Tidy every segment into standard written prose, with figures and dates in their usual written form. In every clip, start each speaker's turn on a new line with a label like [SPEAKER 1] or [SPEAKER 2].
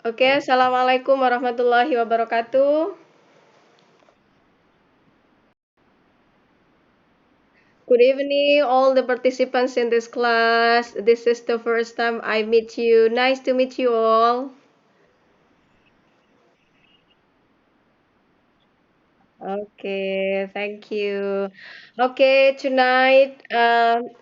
[SPEAKER 1] Oke, Assalamualaikum warahmatullahi wabarakatuh. Good evening, all the participants in this class. This is the first time I meet you. Nice to meet you all. Okay, thank you. Okay, tonight,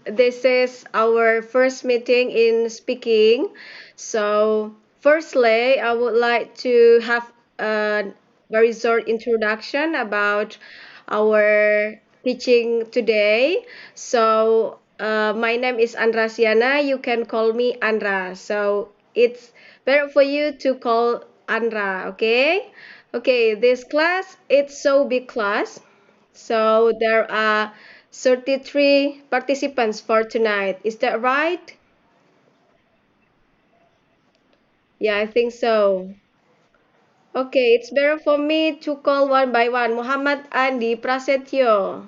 [SPEAKER 1] this is our first meeting in speaking. So, firstly, I would like to have a very short introduction about our teaching today. So, my name is Andra Siana. You can call me Andra. So, it's better for you to call Andra, okay? Okay, this class, it's so big class. So there are 33 participants for tonight. Is that right? Yeah, I think so. Okay, it's better for me to call one by one. Muhammad Andi Prasetyo.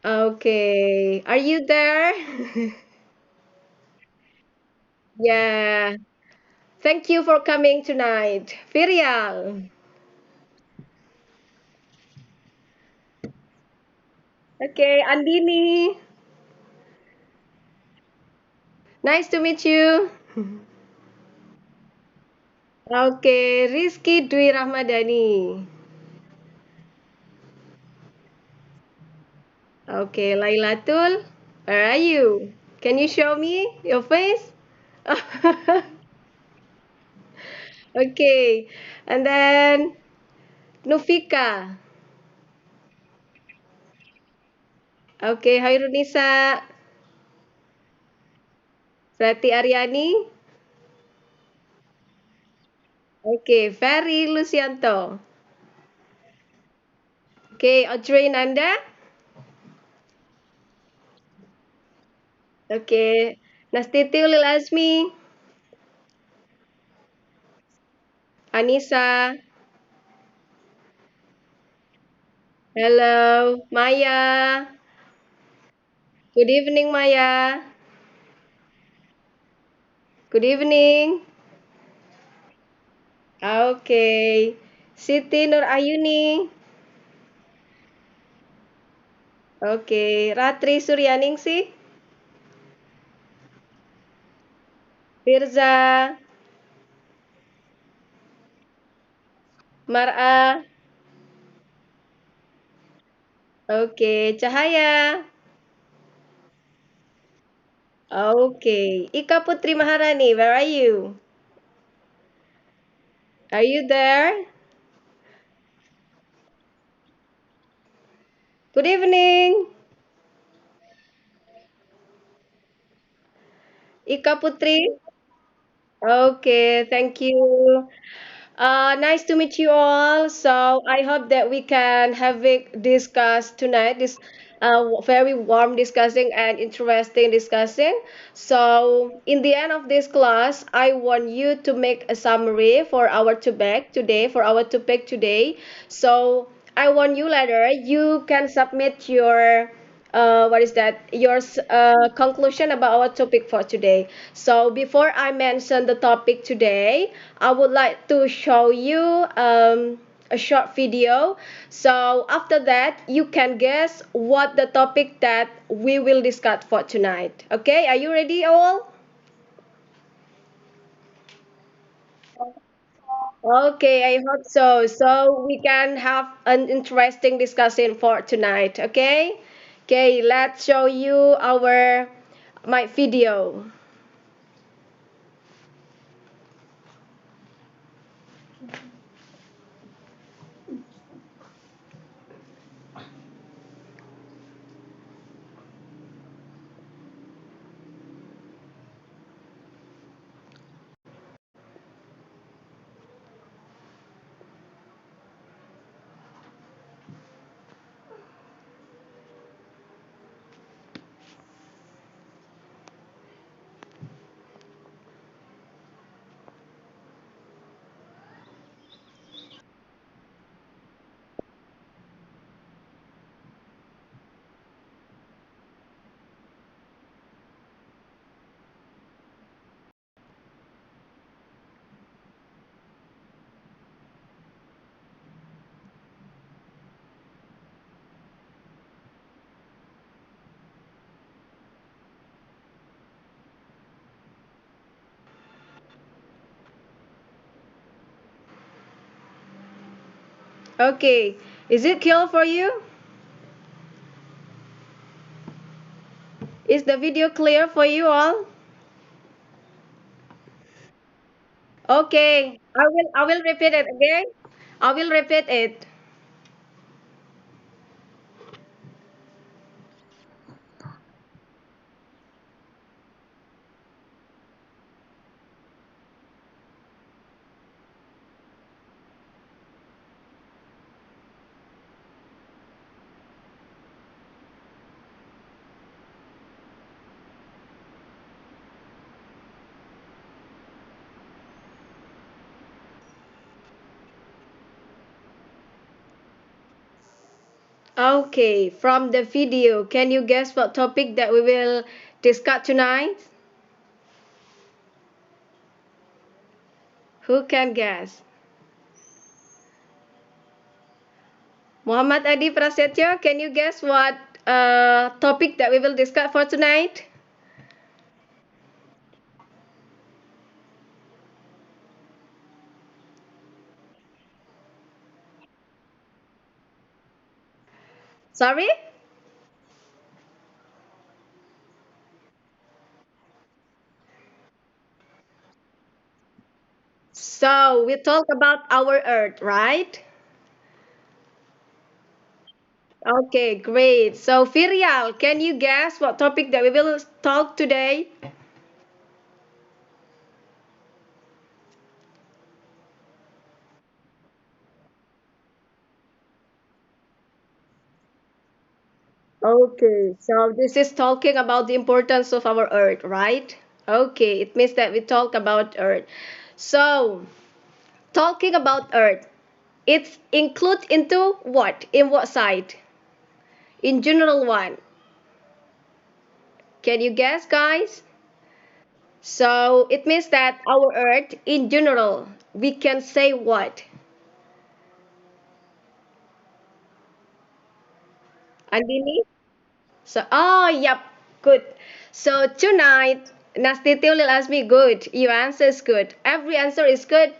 [SPEAKER 1] Okay, are you there? Yeah, thank you for coming tonight. Virial. Okay, Andini. Nice to meet you. Okay, Rizky Dwi Rahmadani. Okay, Lailatul, where are you? Can you show me your face? Okay, and then Nufika. Okay, Hairunisa, Rati Aryani. Okay, Ferry Lucianto. Okay, Audrey Nanda. Okay, Nastiti Lil Azmi, Anissa. Hello, Maya. Good evening, Maya. Good evening. Okay, Siti Nur Ayuni. Oke, Ratri Suryaningsih, Firza, Mar'a, oke, Cahaya, oke, Ika Putri Maharani, where are you? Are you there? Good evening, Ika Putri. Okay, thank you. Nice to meet you all. So I hope that we can have it discuss tonight. This very warm discussing and interesting discussing. So in the end of this class, I want you to make a summary for our topic today. For our topic today. So I want you later. You can submit your what is that your conclusion about our topic for today. So before I mention the topic today, I would like to show you a short video. So after that, you can guess what the topic that we will discuss for tonight. Okay, are you ready all? Okay, I hope so. So we can have an interesting discussion for tonight. Okay. Okay, let's show you our my video. Okay. Is it clear for you? Is the video clear for you all? Okay. I will repeat it again. I will repeat it. Okay, from the video, can you guess what topic that we will discuss tonight? Who can guess? Muhammad Adi Prasetyo, can you guess what topic that we will discuss for tonight? Sorry? So, we talk about our Earth, right? Okay, great. So, Firial, can you guess what topic that we will talk today? Okay, so this is talking about the importance of our Earth, right? Okay, it means that we talk about Earth. So, talking about Earth, it's include into what? In what side? In general one. Can you guess, guys? So, it means that our Earth, in general, we can say what? Andini? So, oh, yep, good. So tonight, Nastiti will ask me, good. Your answer is good. Every answer is good.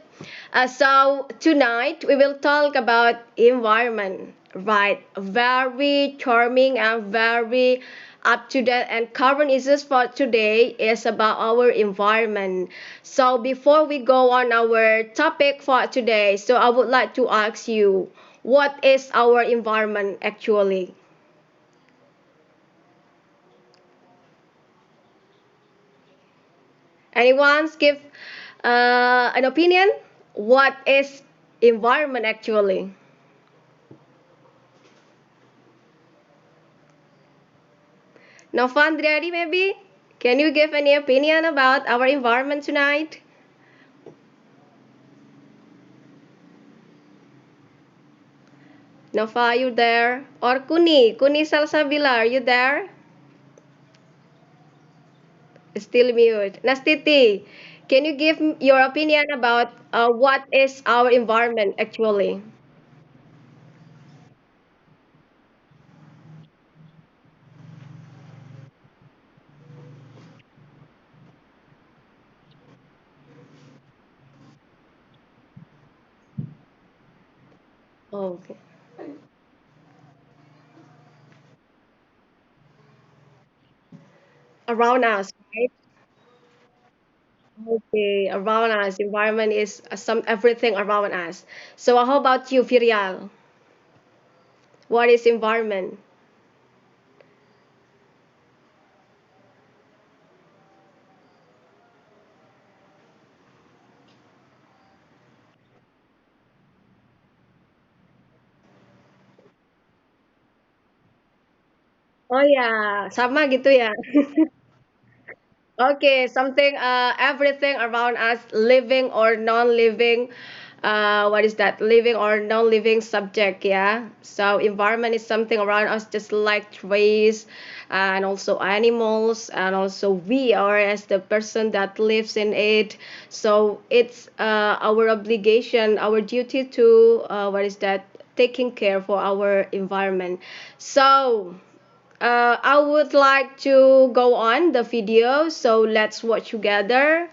[SPEAKER 1] So tonight we will talk about environment, right? Very charming and very up to date and current issues for today is about our environment. So before we go on our topic for today, so I would like to ask you, what is our environment actually? Anyone's give an opinion? What is environment actually? Novandriadi, maybe? Can you give any opinion about our environment tonight? Nova, you there? Or Kuni Salsabila, are you there? Still mute. Nastiti, can you give your opinion about what is our environment actually? Okay. Around us, right? Okay, around us, environment is some everything around us. So how about you, Firial? What is environment? Oh ya, sama gitu ya. Okay, something, everything around us, living or non-living. What is that? Living or non-living subject, yeah. So environment is something around us, just like trees, and also animals, and also we are as the person that lives in it. So it's our obligation, our duty to what is that? Taking care for our environment. So. I would like to go on the video, so let's watch together.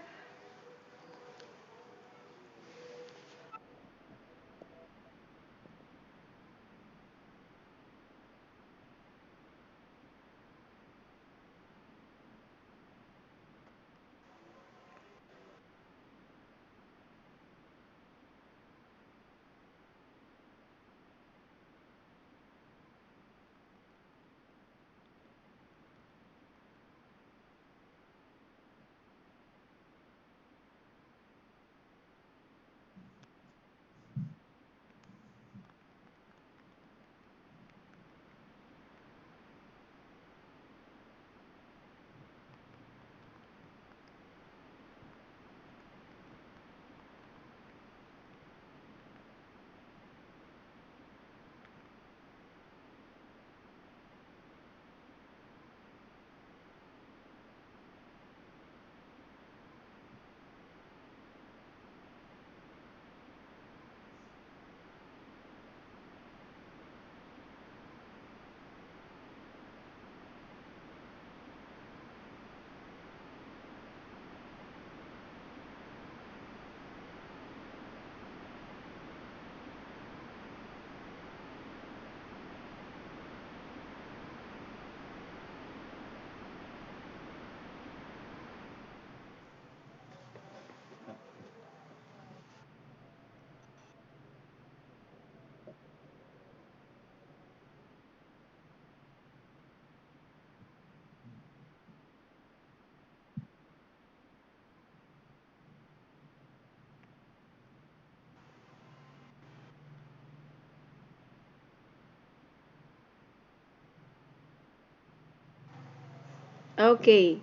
[SPEAKER 1] Okay.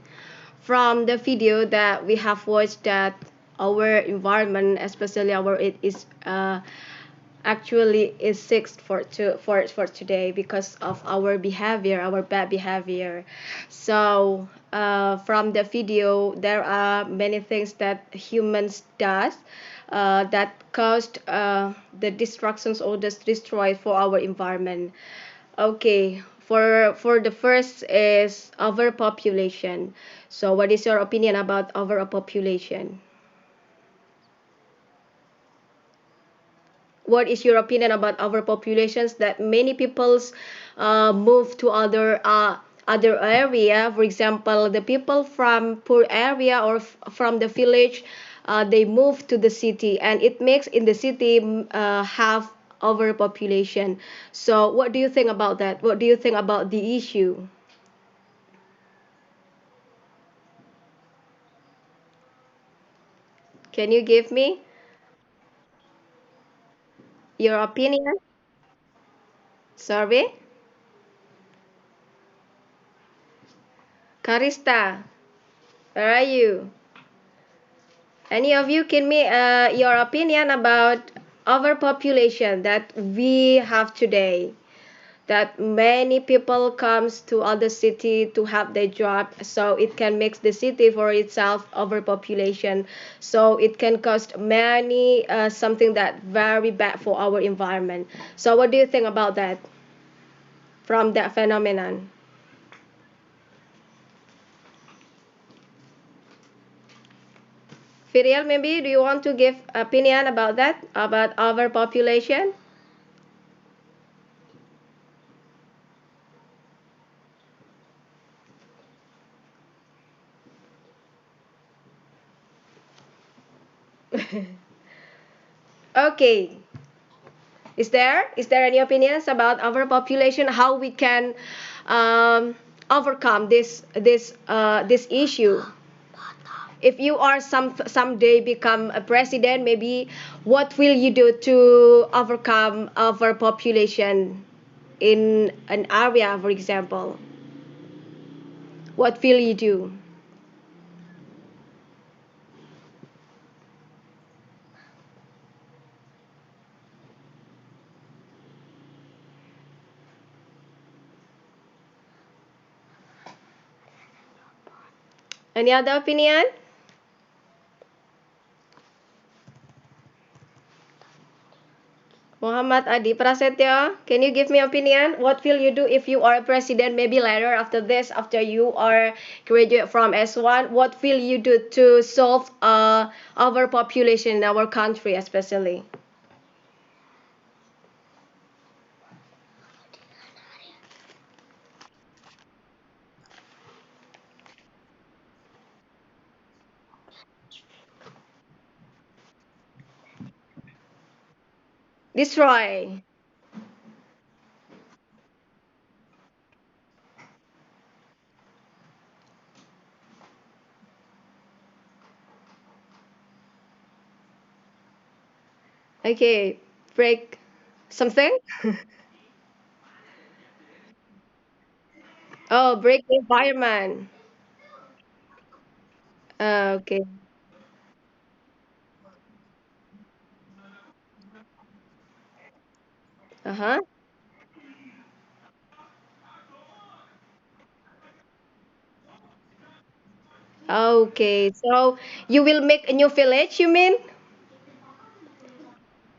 [SPEAKER 1] From the video that we have watched, that our environment, especially our it is actually is sick for today because of our behavior, our bad behavior. So from the video, there are many things that humans does that caused the destructions or the destroy for our environment. Okay, for the first is overpopulation. So what is your opinion about overpopulation? What is your opinion about overpopulations that many peoples move to other area? For example, the people from poor area or from the village, they move to the city, and it makes in the city have overpopulation. So what do you think about that? What do you think about the issue? Can you give me your opinion? Sorry, Karista, where are you? Any of you give me your opinion about overpopulation that we have today? That many people comes to other city to have their job, so it can make the city for itself overpopulation. So it can cost many something that very bad for our environment. So what do you think about that from that phenomenon? Firiel, maybe do you want to give opinion about that, about overpopulation? Okay. Is there any opinions about overpopulation? How we can overcome this issue? If you are someday become a president, maybe what will you do to overcome overpopulation in an area, for example? What will you do? Any other opinion? Muhammad Adi Prasetya, can you give me opinion? What will you do if you are a president? Maybe later after this, after you are graduate from S1, what will you do to solve overpopulation in our country, especially? Destroy. Okay, break something. Oh, break the environment. Okay. Uh huh. Okay, so you will make a new village, you mean?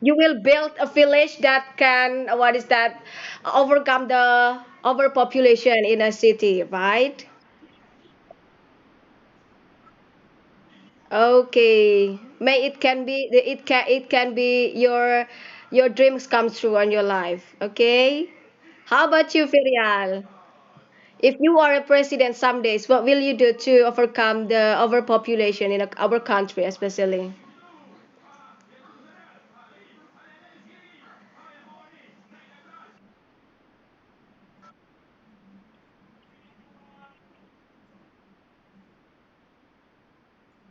[SPEAKER 1] You will build a village that can, what is that, overcome the overpopulation in a city, right? Okay, may it can be it can be your dreams come true on your life. Okay, how about you, Ferial? If you are a president some days, what will you do to overcome the overpopulation in our country, especially?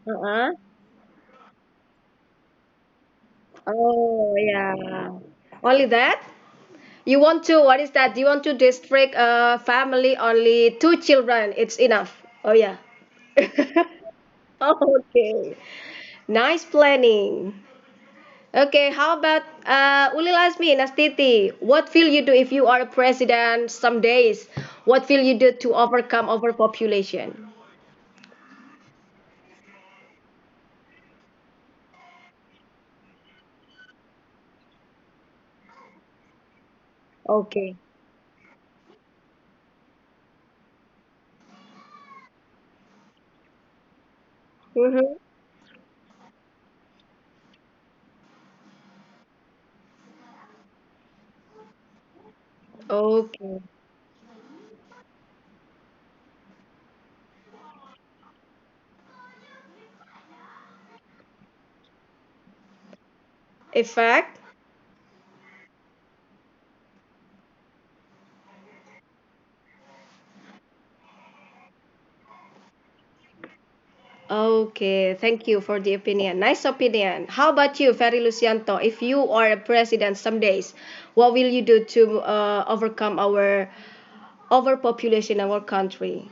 [SPEAKER 1] Uh-huh. Oh yeah. Only that? You want to, what is that? You want to district a family only two children. It's enough. Oh yeah. Okay. Nice planning. Okay, how about Ulil Azmi, Nastiti? What will you do if you are a president some days? What will you do to overcome overpopulation? Okay. Mm-hmm. Okay. Effect? Okay, thank you for the opinion. Nice opinion. How about you, Ferry Lucianto? If you are a president some days, what will you do to overcome our overpopulation in our country?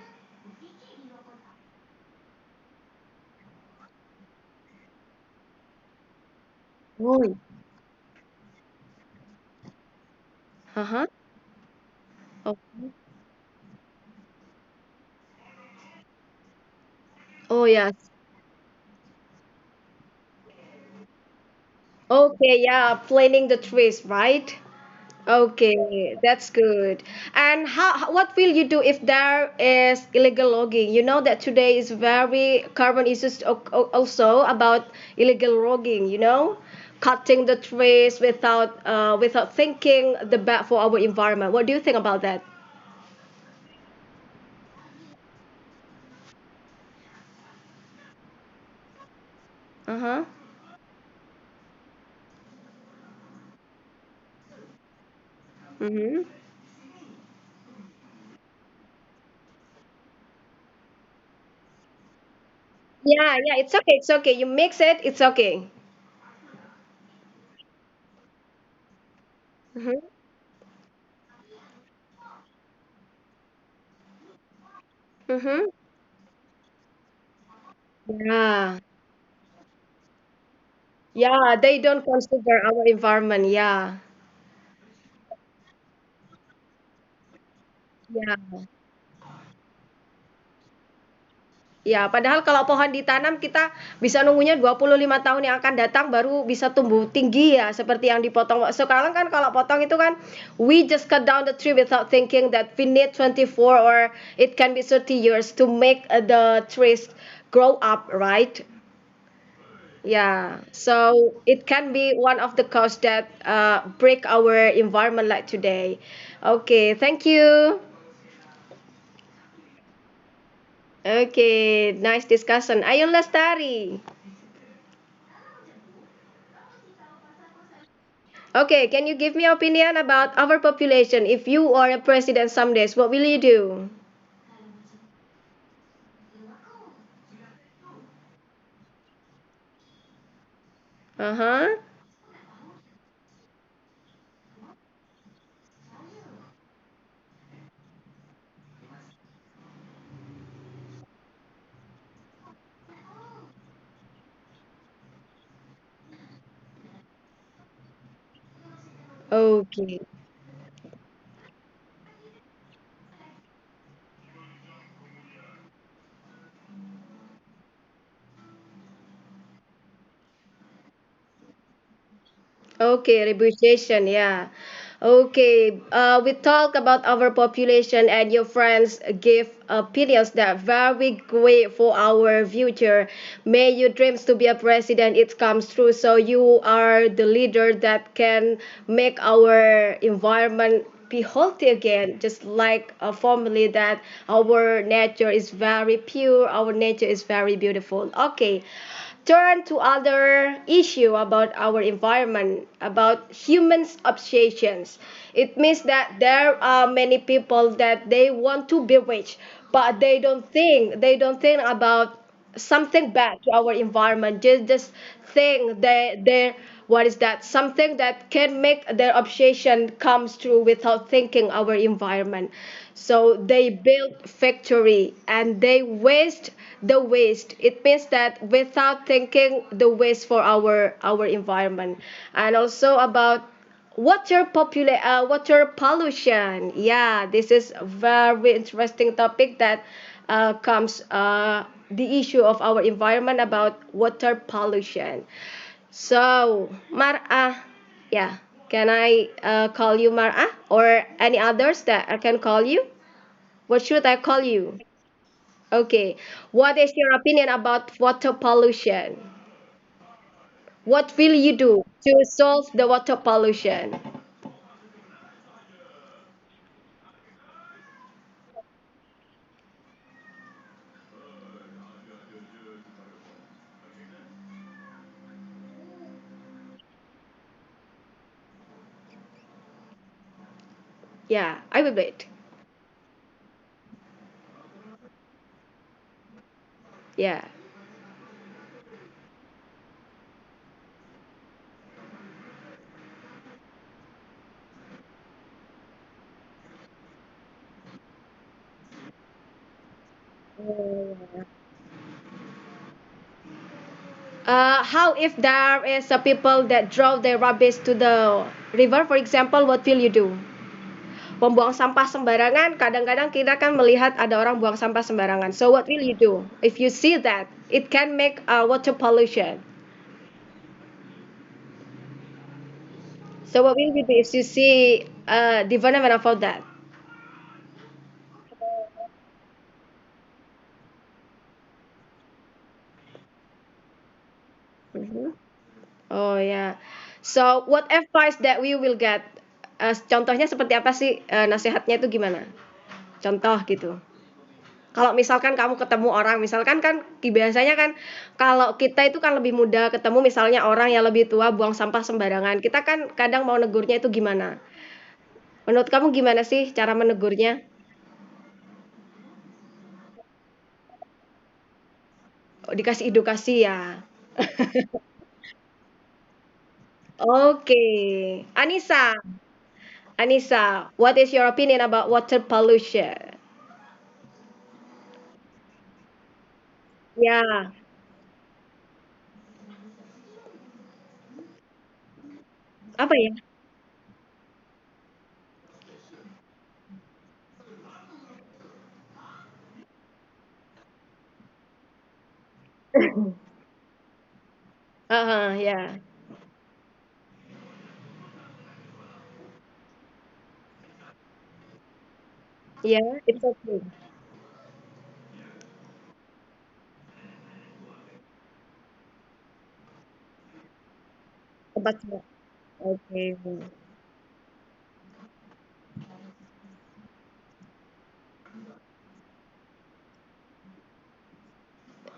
[SPEAKER 1] Oh, uh-huh. Oh, oh yes. Okay, yeah, planting the trees, right? Okay, that's good. And what will you do if there is illegal logging? You know that today is very carbon issues also about illegal logging, cutting the trees without thinking the bad for our environment. What do you think about that? Uh-huh. Mm-hmm. Yeah, yeah, it's okay, it's okay. You mix it, it's okay. Mm-hmm. Mm-hmm. Yeah. Yeah, they don't consider our environment. Yeah. Ya, ya, padahal kalau pohon ditanam kita bisa nunggunya 25 tahun yang akan datang baru bisa tumbuh tinggi ya, seperti yang dipotong. Sekarang kan kalau potong itu kan we just cut down the tree without thinking that we need 24 or it can be 30 years to make the trees grow up, right? Yeah, so it can be one of the cause that break our environment like today. Okay, thank you. Okay, nice discussion. Ayun Lestari. Okay, can you give me your opinion about our population? If you are a president some days, what will you do? Uh-huh. Okay. Okay, reputation, yeah. Okay, we talk about our population and your friends give opinions that very great for our future. May your dreams to be a president it comes true. So you are the leader that can make our environment be healthy again, just like a family that our nature is very pure, our nature is very beautiful. Okay, turn to other issue about our environment, about humans obsessions. It means that there are many people that they want to be rich, but they don't think about something bad to our environment. Just think they what is that, something that can make their obsession comes true without thinking our environment. So they build factory and they waste the waste. It means that without thinking the waste for our environment. And also about water pollution. Yeah, this is a very interesting topic that comes the issue of our environment about water pollution. So, Mar'a, yeah, can I call you Mar'a or any others that I can call you? What should I call you? Okay. What is your opinion about water pollution? What will you do to solve the water pollution? Yeah, I will wait. Yeah. How if there is a people that drove their rubbish to the river, for example, what will you do? Membuang sampah sembarangan, kadang-kadang kita kan melihat ada orang buang sampah sembarangan. So what will you do if you see that it can make water pollution? So what will you do if you see development about that? Mhm. Oh ya. So what advice that we will get? Contohnya seperti apa sih, nasihatnya itu gimana? Contoh gitu. Kalau misalkan kamu ketemu orang, misalkan kan biasanya kan kalau kita itu kan lebih mudah ketemu misalnya orang yang lebih tua buang sampah sembarangan. Kita kan kadang mau negurnya itu gimana? Menurut kamu gimana sih cara menegurnya? Oh, dikasih edukasi ya. Oke. Anissa, Anissa, what is your opinion about water pollution? Ya, apa ya? Ya. Ya, it's okay. Tempat semua. Oke.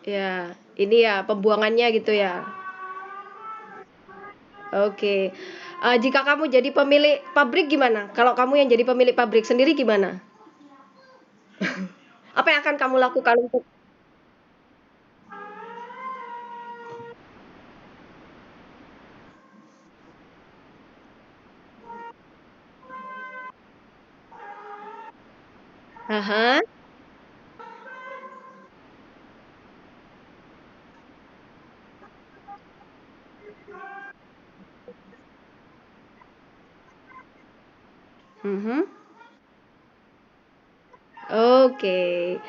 [SPEAKER 1] Ya, ini ya pembuangannya gitu ya. Oke. Jika kamu jadi pemilik pabrik gimana? Kalau kamu yang jadi pemilik pabrik sendiri gimana? Apa yang akan kamu lakukan untuk Aha. Mhm. Oke.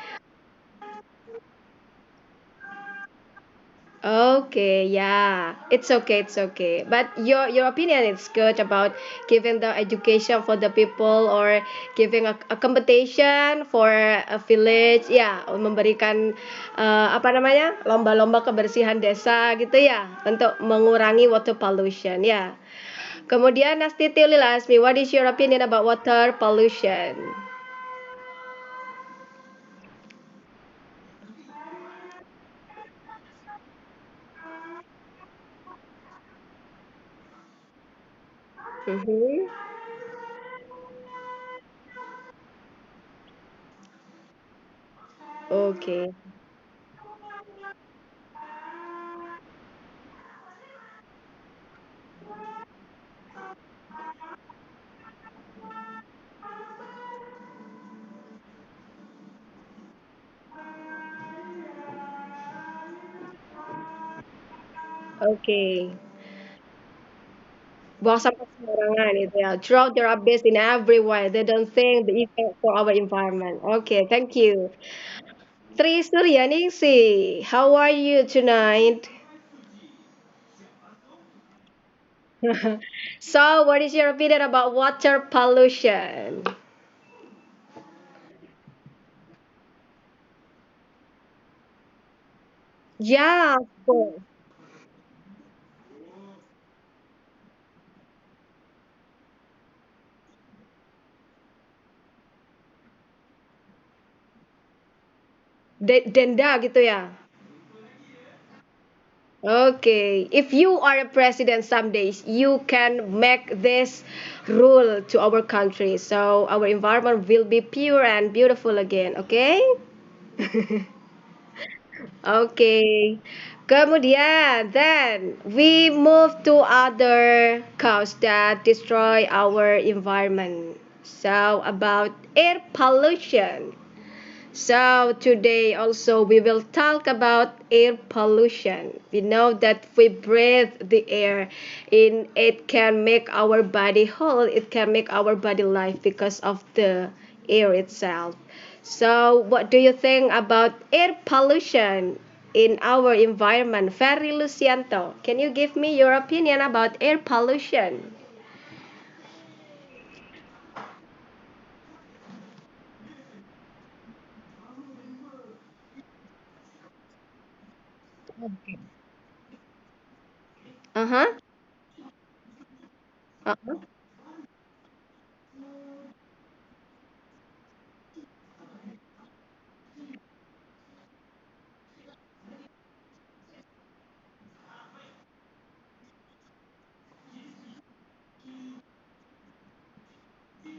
[SPEAKER 1] Okay, yeah, it's okay, it's okay. But your opinion is good about giving the education for the people or giving a competition for a village, ya, memberikan apa namanya lomba-lomba kebersihan desa gitu ya untuk mengurangi water pollution, ya. Kemudian Nastiti will ask me, what is your opinion about water pollution? Mm-hmm. Okay. Oke. Buang sampah sembarangan itu ya. Throw their rubbish in everywhere. They don't think the effect for our environment. Okay, thank you. Tri Suryaningsi, how are you tonight? So, what is your opinion about water pollution? Yeah, of course. Denda gitu ya. Okay, if you are a president some days, you can make this rule to our country, so our environment will be pure and beautiful again. Okay? Okay. Kemudian, then we move to other cause that destroy our environment. So about air pollution. So today also we will talk about air pollution. We know that we breathe the air in it can make our body whole, it can make our body live because of the air itself. So what do you think about air pollution in our environment? Ferry Lucianto, can you give me your opinion about air pollution? Uh-huh. Uh-huh.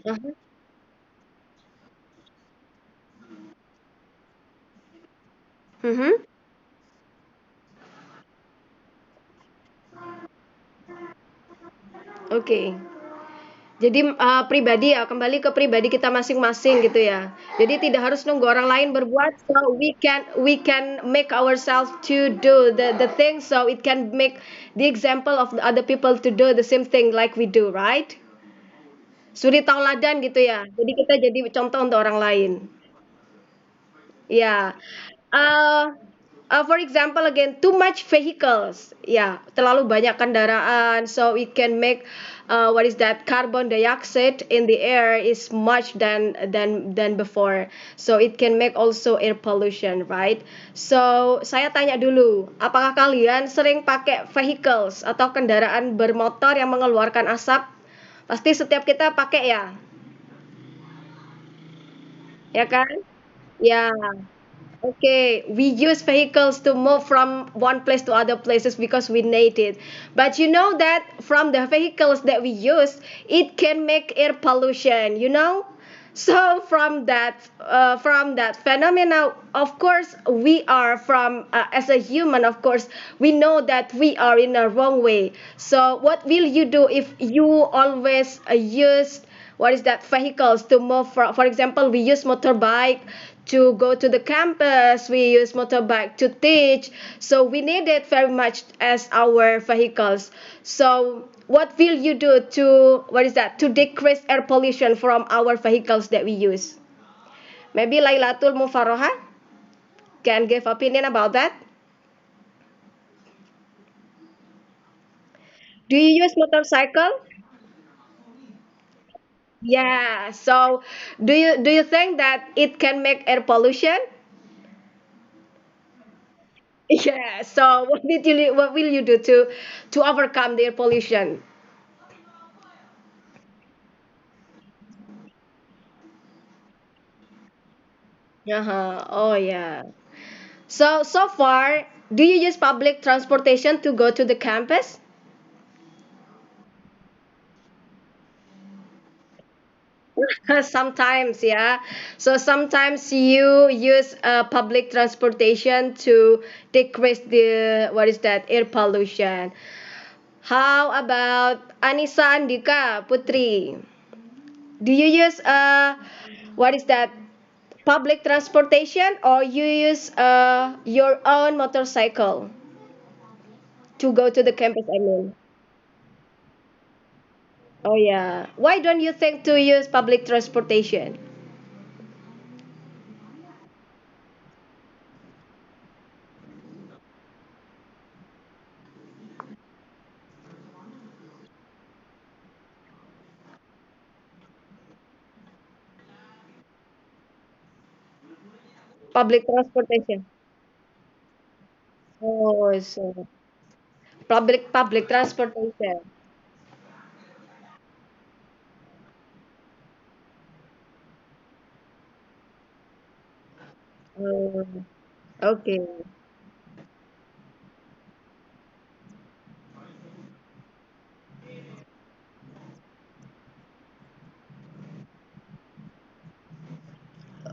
[SPEAKER 1] Uh-huh. Mm-hmm. Okay. Jadi pribadi ya, kembali ke pribadi kita masing-masing gitu ya. Jadi tidak harus nunggu orang lain berbuat, so we can make ourselves to do the thing, so it can make the example of the other people to do the same thing like we do, right? Suri tauladan gitu ya. Jadi kita jadi contoh untuk orang lain. Yeah. Uh, for example, again, too much vehicles. Ya, terlalu banyak kendaraan, so it can make what is that carbon dioxide in the air is much than before. So it can make also air pollution, right? So saya tanya dulu, apakah kalian sering pakai vehicles atau kendaraan bermotor yang mengeluarkan asap? Pasti setiap kita pakai ya kan? Ya. Okay, we use vehicles to move from one place to other places because we need it. But you know that from the vehicles that we use, it can make air pollution, you know? So from that phenomena, of course, we are from as a human, of course, we know that we are in a wrong way. So what will you do if you always use what is that vehicles to move for example we use motorbike to go to the campus, we use motorbike to teach, so we need it very much as our vehicles. So what will you do to what is that to decrease air pollution from our vehicles that we use? Maybe Lailatul Mufaroha can give opinion about that. Do you use motorcycle? Yeah, so do you think that it can make air pollution? Yeah. So what will you do to overcome the air pollution? Uh-huh. Oh yeah. So far, do you use public transportation to go to the campus? Sometimes, yeah. So sometimes you use public transportation to decrease the what is that air pollution. How about Anissa Andika Putri? Do you use what is that public transportation or you use your own motorcycle? to go to the campus, I mean. Oh yeah. Why don't you think to use public transportation? Public transportation. Oh, so public transportation. Oh, okay.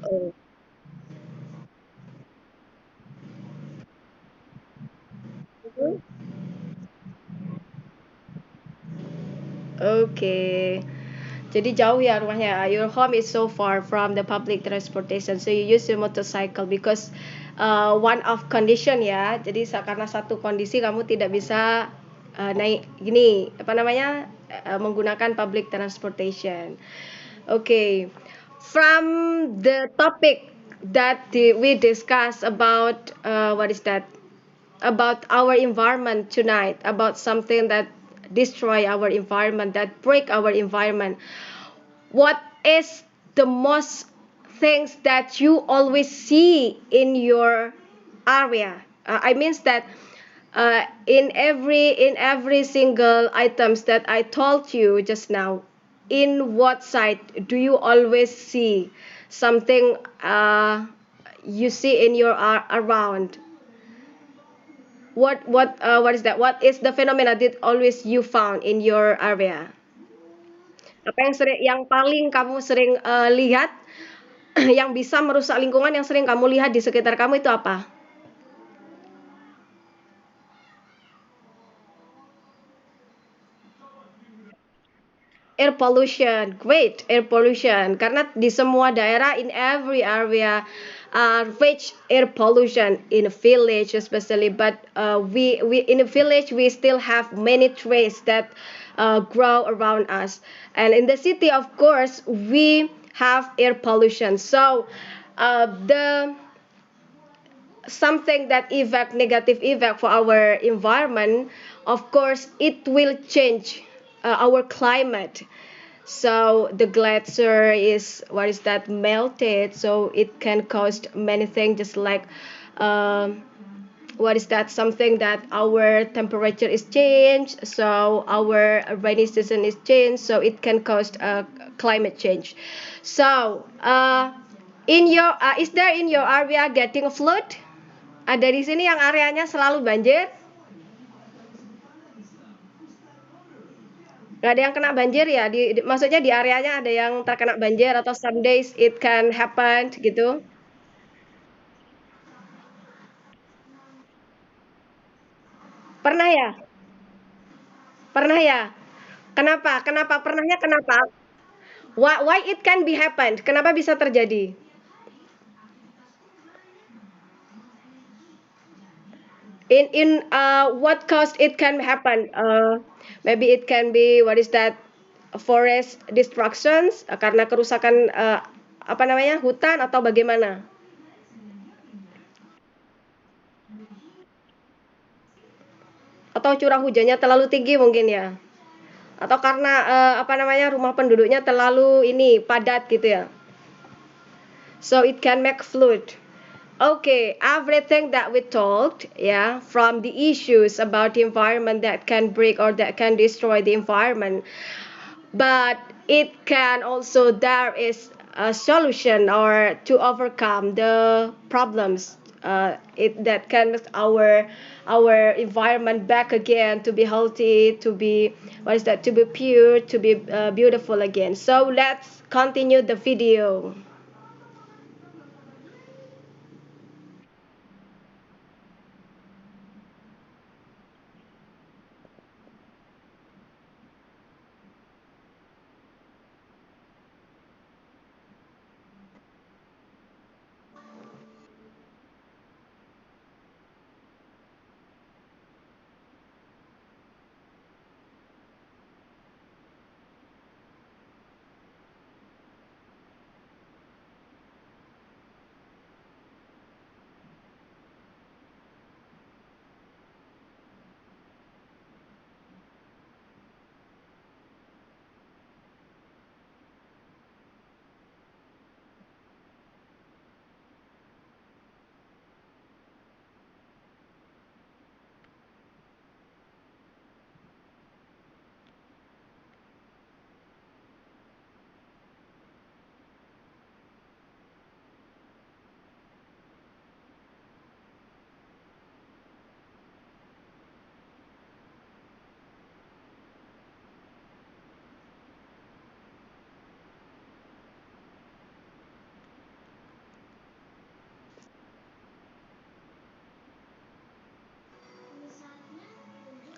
[SPEAKER 1] Oh, mhm. Okay. Jadi jauh ya rumahnya. Your home is so far from the public transportation, so you use your motorcycle because one of condition ya. Jadi karena satu kondisi kamu tidak bisa naik gini apa namanya menggunakan public transportation. Okay, from the topic that we discussed about what is that about our environment tonight, about something that destroy our environment, that break our environment. What is the most things that you always see in your area? I means that in every single items that I told you just now, in what side do you always see something you see in your around? What is that? What is the phenomena that always you found in your area? Apa yang paling kamu sering lihat yang bisa merusak lingkungan yang sering kamu lihat di sekitar kamu itu apa? Air pollution, great air pollution. Karena di semua daerah, in every area, rich air pollution in a village especially. But we in a village we still have many trees that grow around us, and in the city, of course, we have air pollution. So the something that effect negative effect for our environment, of course it will change our climate. So the glacier is what is that melted, so it can cause many things, just like um, what is that something that our temperature is changed, so our rainy season is changed, so it can cause climate change. So in your is there in your area getting a flood? Ada di sini yang areanya selalu banjir? Nggak ada yang kena banjir ya? Maksudnya di areanya ada yang terkena banjir atau some days it can happen gitu? Pernah ya? Pernah ya? Kenapa? Kenapa? Pernahnya kenapa? Why it can be happened? Kenapa bisa terjadi? In what caused it can happen? Maybe it can be what is that forest destructions karena kerusakan apa namanya hutan atau bagaimana? Atau curah hujannya terlalu tinggi mungkin ya? Atau karena apa namanya rumah penduduknya terlalu ini padat gitu ya? So it can make flood. Okay, everything that we talked, yeah, from the issues about the environment that can break or that can destroy the environment, but it can also there is a solution or to overcome the problems it that can make our environment back again to be healthy, to be what is that, to be pure, to be beautiful again. So let's continue the video.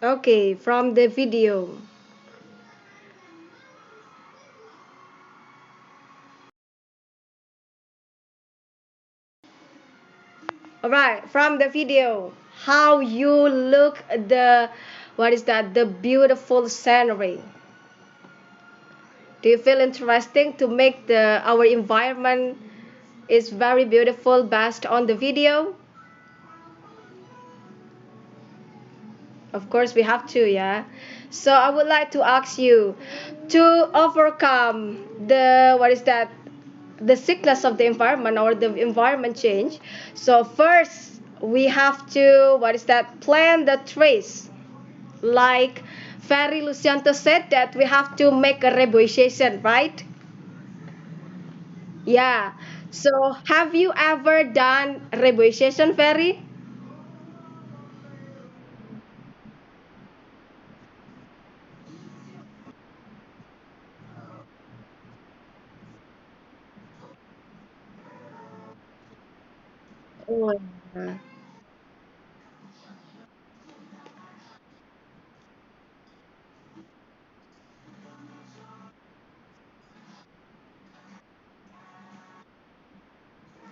[SPEAKER 1] Okay, from the video. All right, from the video, how you look at the what is that? The beautiful scenery. Do you feel interesting to make the our environment is very beautiful based on the video? Of course, we have to, yeah. So I would like to ask you to overcome the what is that? The sickness of the environment or the environment change. So first we have to what is that? Plant the trees. Like Ferry Lucianto said that we have to make a reboisation, right? Yeah. So have you ever done reboisation, Ferry? Oh, yeah.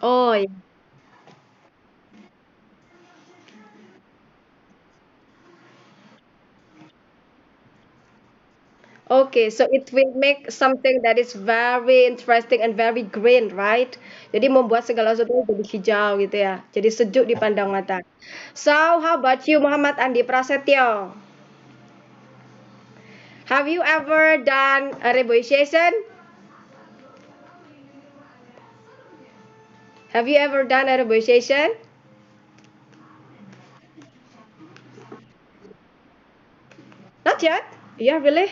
[SPEAKER 1] Oh, yeah. Okay, so it will make something that is very interesting and very green, right? Jadi membuat segala sesuatu jadi hijau gitu ya. Jadi sejuk dipandang mata. So, how about you, Muhammad Andi Prasetyo? Have you ever done a reboisation? Have you ever done a reboisation? Not yet. Yeah, really?